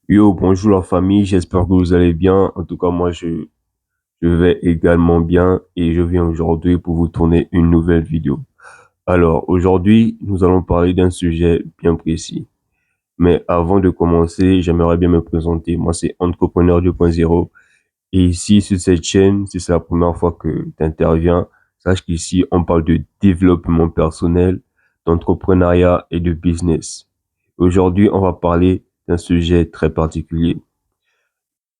Yo, bonjour la famille, j'espère que vous allez bien. En tout cas, je vais également bien et je viens aujourd'hui pour vous tourner une nouvelle vidéo. Alors, aujourd'hui, nous allons parler d'un sujet bien précis. Mais avant de commencer, j'aimerais bien me présenter. Moi, c'est Entrepreneur 2.0. Et ici, sur cette chaîne, si c'est la première fois que tu interviens, sache qu'ici, on parle de développement personnel, d'entrepreneuriat et de business. Aujourd'hui, on va parler d'un sujet très particulier.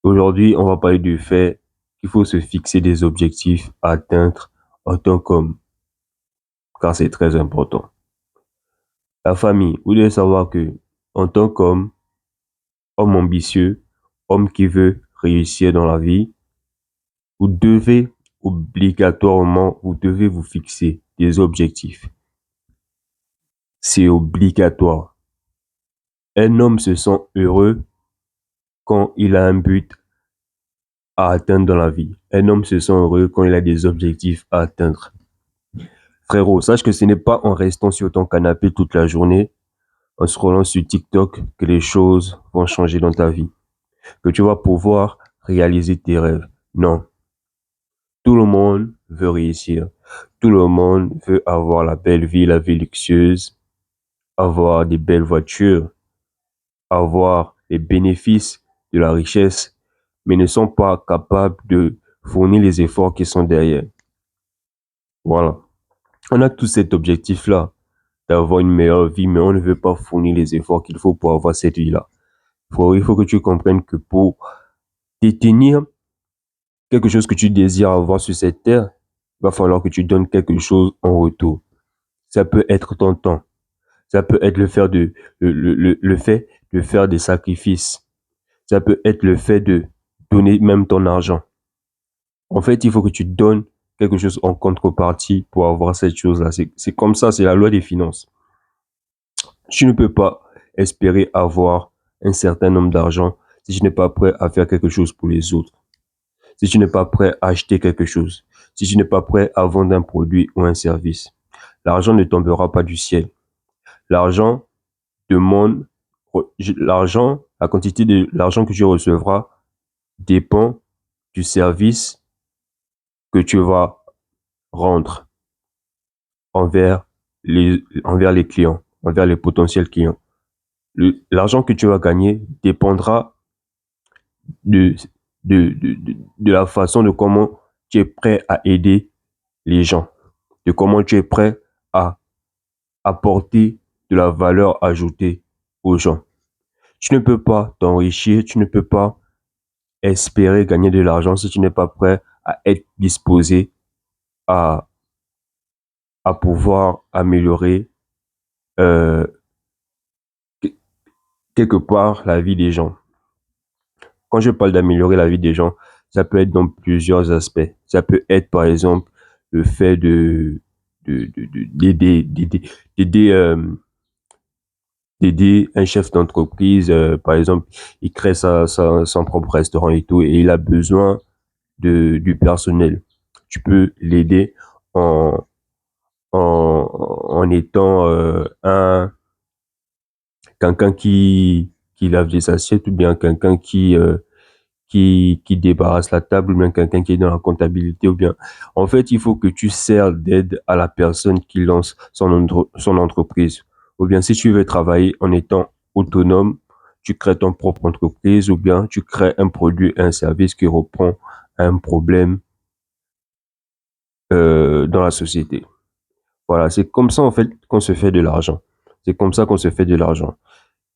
Aujourd'hui, on va parler du fait qu'il faut se fixer des objectifs à atteindre en tant qu'homme, car c'est très important. La famille, vous devez savoir que, en tant qu'homme, homme ambitieux, homme qui veut réussir dans la vie, vous devez obligatoirement, vous devez vous fixer des objectifs. C'est obligatoire. Un homme se sent heureux quand il a un but à atteindre dans la vie. Un homme se sent heureux quand il a des objectifs à atteindre. Frérot, sache que ce n'est pas en restant sur ton canapé toute la journée, en scrollant sur TikTok, que les choses vont changer dans ta vie, que tu vas pouvoir réaliser tes rêves. Non, tout le monde veut réussir. Tout le monde veut avoir la belle vie, la vie luxueuse, avoir des belles voitures, avoir les bénéfices de la richesse, mais ne sont pas capables de fournir les efforts qui sont derrière. Voilà. On a tous cet objectif-là, d'avoir une meilleure vie, mais on ne veut pas fournir les efforts qu'il faut pour avoir cette vie-là. Il faut que tu comprennes que pour détenir quelque chose que tu désires avoir sur cette terre, il va falloir que tu donnes quelque chose en retour. Ça peut être ton temps. Ça peut être le fait de faire des sacrifices. Ça peut être le fait de donner même ton argent. En fait, il faut que tu donnes quelque chose en contrepartie pour avoir cette chose-là. C'est comme ça, c'est la loi des finances. Tu ne peux pas espérer avoir un certain nombre d'argent si tu n'es pas prêt à faire quelque chose pour les autres, si tu n'es pas prêt à acheter quelque chose, si tu n'es pas prêt à vendre un produit ou un service. L'argent ne tombera pas du ciel. L'argent demande, la quantité de l'argent que tu recevras dépend du service que tu vas rendre envers envers les clients, envers les potentiels clients. L'argent que tu vas gagner dépendra de, de la façon de comment tu es prêt à aider les gens, de comment tu es prêt à apporter de la valeur ajoutée aux gens. Tu ne peux pas t'enrichir, tu ne peux pas espérer gagner de l'argent si tu n'es pas prêt à être disposé à, à pouvoir améliorer euh, quelque part la vie des gens. Quand je parle d'améliorer la vie des gens, ça peut être dans plusieurs aspects. Ça peut être, par exemple, le fait d'aider, d'aider un chef d'entreprise, par exemple, il crée son propre restaurant et tout, et il a besoin du personnel. Tu peux l'aider en, en étant quelqu'un qui lave des assiettes ou bien quelqu'un qui débarrasse la table ou bien quelqu'un qui est dans la comptabilité ou bien. En fait, il faut que tu sers d'aide à la personne qui lance son entreprise. Ou bien si tu veux travailler en étant autonome, tu crées ton propre entreprise ou bien tu crées un produit, un service qui reprend un problème dans la société. Voilà, c'est comme ça en fait qu'on se fait de l'argent. C'est comme ça qu'on se fait de l'argent.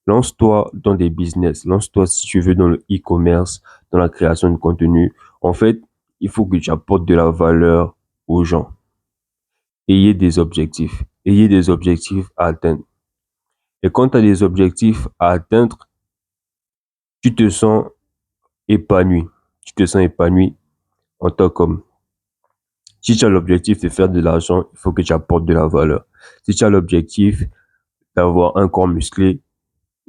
Lance-toi dans des business, lance-toi si tu veux dans le e-commerce, dans la création de contenu. En fait, il faut que tu apportes de la valeur aux gens. Ayez des objectifs à atteindre. Et quand tu as des objectifs à atteindre, tu te sens épanoui. Tu te sens épanoui en tant qu'homme. Si tu as l'objectif de faire de l'argent, il faut que tu apportes de la valeur. Si tu as l'objectif d'avoir un corps musclé,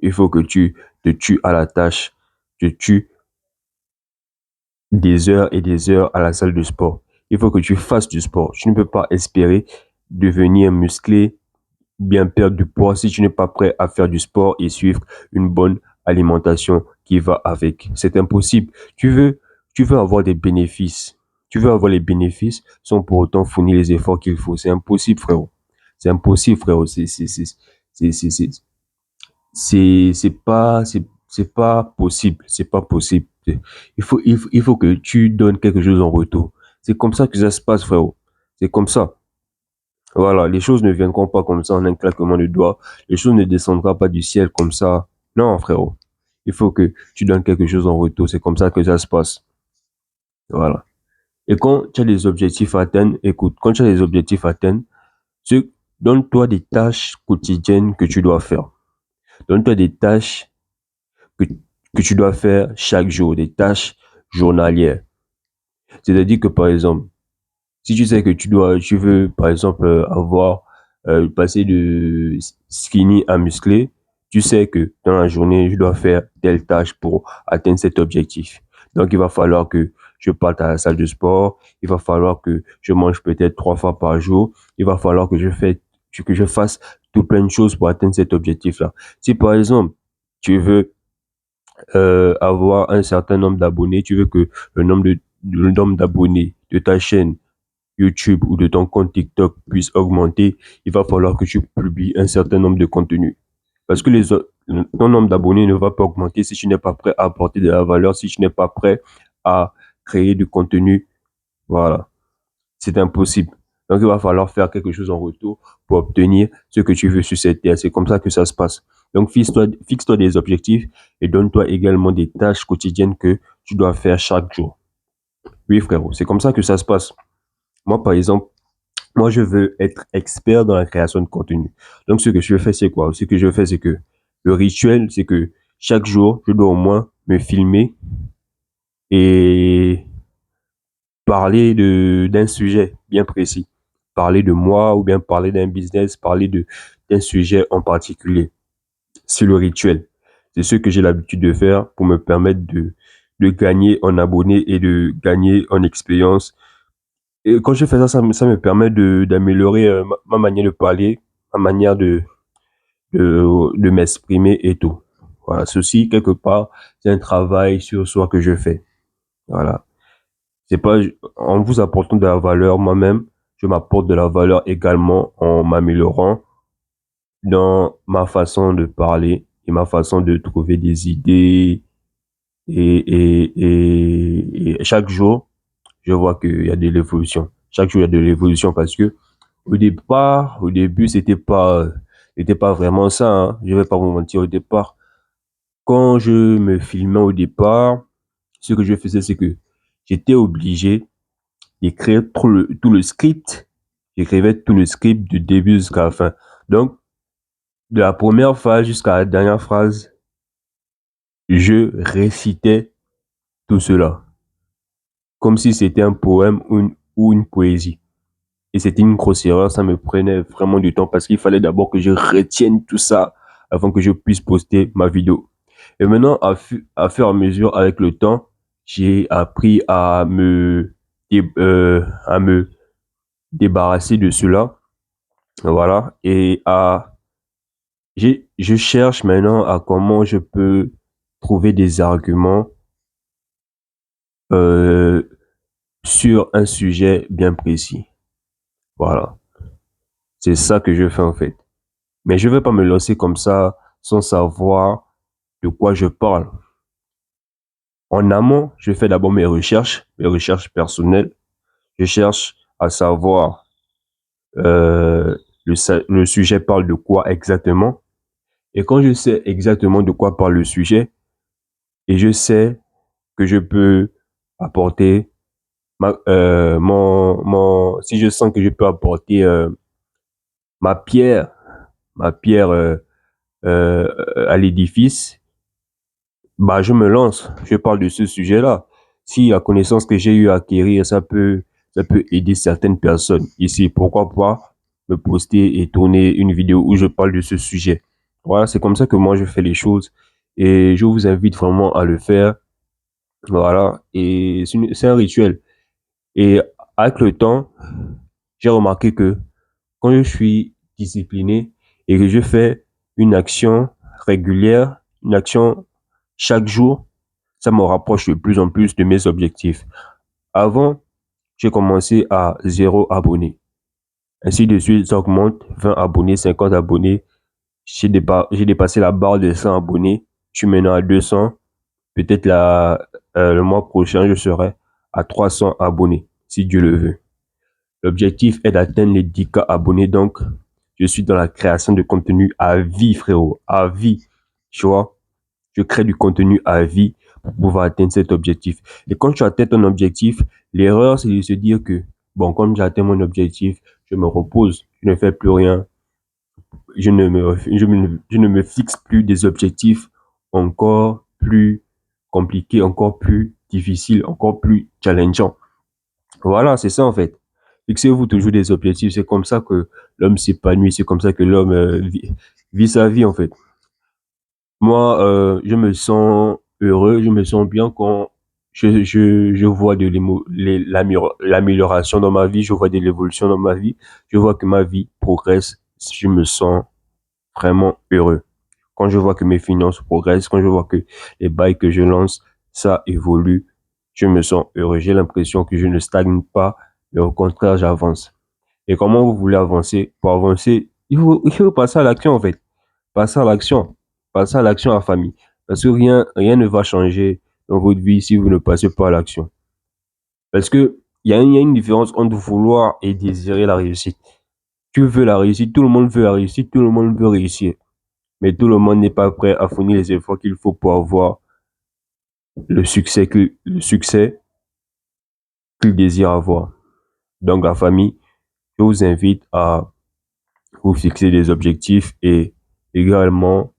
il faut que tu te tues à la tâche, te tues des heures et des heures à la salle de sport. Il faut que tu fasses du sport. Tu ne peux pas espérer devenir musclé, bien perdre du poids si tu n'es pas prêt à faire du sport et suivre une bonne alimentation qui va avec. C'est impossible. Tu veux avoir des bénéfices. Tu veux avoir les bénéfices sans pour autant fournir les efforts qu'il faut. C'est impossible, frérot. C'est impossible, frérot. C'est, c'est pas possible. C'est pas possible. Il faut que tu donnes quelque chose en retour. C'est comme ça que ça se passe, frérot. C'est comme ça. Voilà, les choses ne viendront pas comme ça en un claquement de doigts. Les choses ne descendront pas du ciel comme ça. Non, frérot. Il faut que tu donnes quelque chose en retour. C'est comme ça que ça se passe. Voilà. Et quand tu as des objectifs à atteindre, écoute, quand tu as des objectifs à atteindre, donne-toi des tâches quotidiennes que tu dois faire. Donne-toi des tâches que, que tu dois faire chaque jour, des tâches journalières. C'est-à-dire que, par exemple, si tu sais que tu veux, par exemple, passer de skinny à musclé, tu sais que dans la journée, je dois faire telle tâche pour atteindre cet objectif. Donc, il va falloir que je parte à la salle de sport. Il va falloir que je mange peut-être 3 fois par jour. Il va falloir que je fasse tout plein de choses pour atteindre cet objectif-là. Si, par exemple, tu veux avoir un certain nombre d'abonnés, tu veux que le nombre d'abonnés de ta chaîne YouTube ou de ton compte TikTok puisse augmenter, il va falloir que tu publies un certain nombre de contenus. Parce que ton nombre d'abonnés ne va pas augmenter si tu n'es pas prêt à apporter de la valeur, si tu n'es pas prêt à créer du contenu. Voilà. C'est impossible. Donc, il va falloir faire quelque chose en retour pour obtenir ce que tu veux sur cette terre. C'est comme ça que ça se passe. Donc, fixe-toi des objectifs et donne-toi également des tâches quotidiennes que tu dois faire chaque jour. Oui, frérot, c'est comme ça que ça se passe. Moi, par exemple, moi, je veux être expert dans la création de contenu. Donc, ce que je fais, c'est quoi? Ce que je fais, c'est que le rituel, c'est que chaque jour, je dois au moins me filmer et parler d'un sujet bien précis. Parler de moi ou bien parler d'un business, d'un sujet en particulier. C'est le rituel. C'est ce que j'ai l'habitude de faire pour me permettre de gagner en abonnés et de gagner en expérience. Et quand je fais ça, ça me permet d'améliorer ma manière de parler, ma manière de m'exprimer et tout. Voilà, ceci, quelque part, c'est un travail sur soi que je fais. Voilà. C'est pas, en vous apportant de la valeur moi-même, je m'apporte de la valeur également en m'améliorant dans ma façon de parler et ma façon de trouver des idées et chaque jour, je vois qu'il y a de l'évolution. Chaque jour, il y a de l'évolution parce que au début, c'était pas vraiment ça, hein. Je vais pas vous mentir au départ. Quand je me filmais au départ, ce que je faisais, c'est que j'étais obligé d'écrire tout le script. J'écrivais tout le script du début jusqu'à la fin. Donc, de la première phrase jusqu'à la dernière phrase, je récitais tout cela. Comme si c'était un poème ou une poésie. Et c'était une grosse erreur, ça me prenait vraiment du temps parce qu'il fallait d'abord que je retienne tout ça avant que je puisse poster ma vidéo. Et maintenant, à fur et à mesure, avec le temps, j'ai appris à me débarrasser de cela. Voilà. Je cherche maintenant à comment je peux trouver des arguments euh, sur un sujet bien précis. Voilà. C'est ça que je fais en fait. Mais je ne vais pas me lancer comme ça sans savoir de quoi je parle. En amont, je fais d'abord mes recherches personnelles. Je cherche à savoir euh, le sujet parle de quoi exactement. Et quand je sais exactement de quoi parle le sujet, et je sais que je peux apporter si je sens que je peux apporter ma pierre, ma pierre à l'édifice, bah, je me lance, je parle de ce sujet-là. Si la connaissance que j'ai eu à acquérir, ça peut aider certaines personnes ici, pourquoi pas me poster et tourner une vidéo où je parle de ce sujet. Voilà, c'est comme ça que moi je fais les choses et je vous invite vraiment à le faire. Voilà, et c'est un rituel. Et avec le temps, j'ai remarqué que quand je suis discipliné et que je fais une action régulière, une action Chaque jour, ça me rapproche de plus en plus de mes objectifs. Avant, j'ai commencé à 0 abonnés. Ainsi de suite, ça augmente, 20 abonnés, 50 abonnés. J'ai dépassé la barre de 100 abonnés. Je suis maintenant à 200. Peut-être le mois prochain, je serai à 300 abonnés, si Dieu le veut. L'objectif est d'atteindre les 10K abonnés. Donc, je suis dans la création de contenu à vie, frérot. À vie. Tu vois, je crée du contenu à vie pour pouvoir atteindre cet objectif. Et quand tu atteins ton objectif, l'erreur, c'est de se dire que, bon, comme j'ai atteint mon objectif, je me repose, je ne fais plus rien. Je ne me fixe plus des objectifs encore plus compliqués, encore plus difficiles, encore plus challengeants. Voilà, c'est ça en fait. Fixez-vous toujours des objectifs. C'est comme ça que l'homme s'épanouit. C'est comme ça que l'homme vit sa vie en fait. Moi, je me sens heureux, je me sens bien quand je vois l'amélioration dans ma vie, je vois de l'évolution dans ma vie, je vois que ma vie progresse, je me sens vraiment heureux. Quand je vois que mes finances progressent, quand je vois que les bails que je lance, ça évolue, je me sens heureux. J'ai l'impression que je ne stagne pas, mais au contraire, j'avance. Et comment vous voulez avancer? Pour avancer, il faut passer à l'action en fait. Passer à l'action. Passer à l'action à famille. Parce que rien ne va changer dans votre vie si vous ne passez pas à l'action. Parce que il y a une différence entre vouloir et désirer la réussite. Tu veux la réussite, tout le monde veut la réussite, tout le monde veut réussir. Mais tout le monde n'est pas prêt à fournir les efforts qu'il faut pour avoir le succès qu'il désire avoir. Donc, la famille, je vous invite à vous fixer des objectifs et également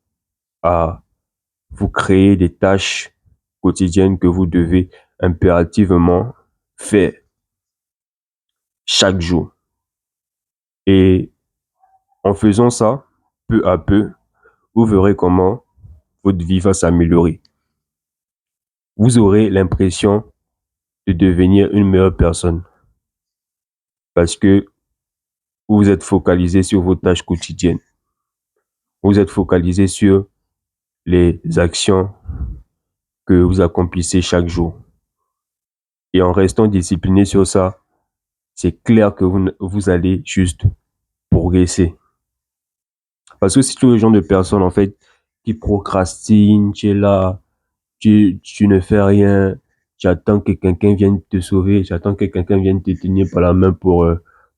à vous créer des tâches quotidiennes que vous devez impérativement faire chaque jour. Et en faisant ça, peu à peu, vous verrez comment votre vie va s'améliorer. Vous aurez l'impression de devenir une meilleure personne parce que vous êtes focalisé sur vos tâches quotidiennes. Vous êtes focalisé sur les actions que vous accomplissez chaque jour. Et en restant discipliné sur ça, c'est clair que vous allez juste progresser. Parce que si tu es le genre de personne, en fait, qui procrastine, tu es là, tu ne fais rien, tu attends que quelqu'un vienne te sauver, tu attends que quelqu'un vienne te tenir par la main pour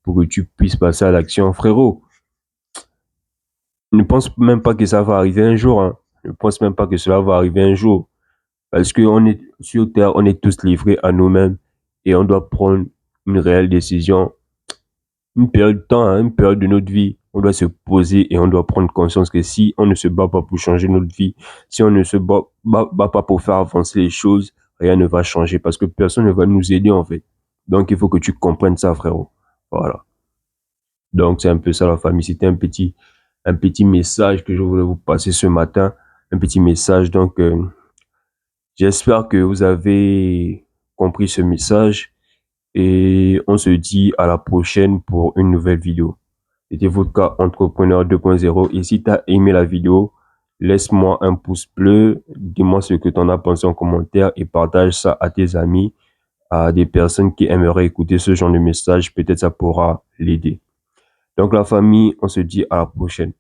que tu puisses passer à l'action. Frérot, ne pense même pas que ça va arriver un jour. Hein. Ne pense même pas que cela va arriver un jour. Parce qu'on est sur Terre, on est tous livrés à nous-mêmes et on doit prendre une réelle décision, une période de temps, hein, une période de notre vie. On doit se poser et on doit prendre conscience que si on ne se bat pas pour changer notre vie, si on ne se bat pas pour faire avancer les choses, rien ne va changer parce que personne ne va nous aider en fait. Donc il faut que tu comprennes ça, frérot. Voilà. Donc c'est un peu ça la famille. C'était un petit message que je voulais vous passer ce matin. Un petit message. Donc j'espère que vous avez compris ce message et on se dit à la prochaine pour une nouvelle vidéo. C'était votre cas Entrepreneur 2.0 et si tu as aimé la vidéo, laisse-moi un pouce bleu, dis-moi ce que tu en as pensé en commentaire et partage ça à tes amis, à des personnes qui aimeraient écouter ce genre de message, peut-être ça pourra l'aider. Donc la famille, on se dit à la prochaine.